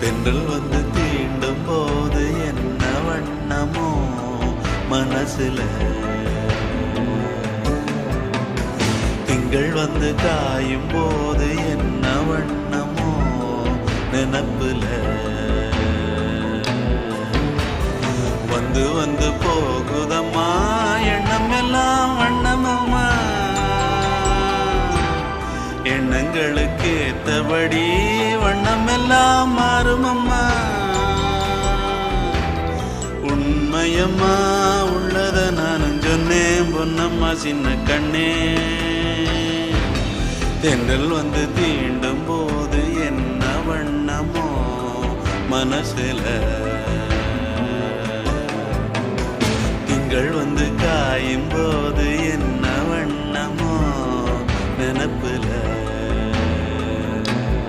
தென்றல் வந்து தீண்டும் போது என்ன வண்ணமோ மனசுல, திங்கள் வந்து காயும் போது என்ன வண்ணமோ நினப்புல, வந்து வந்து போகுதம்மா எண்ணம் எல்லாம் வண்ணமம்மா, எண்ணங்களுக்கு ஏத்தபடி வண்ணம் எல்லாம் மாறுமம்மா. உண்மையம்மா உள்ளத நானும் சொன்னேன் பொன்னம்மா சின்ன கண்ணே, தென்றல் வந்து தீண்டும் போது என்ன வண்ணமோ மனசுல, திங்கள் வந்து காயும் போது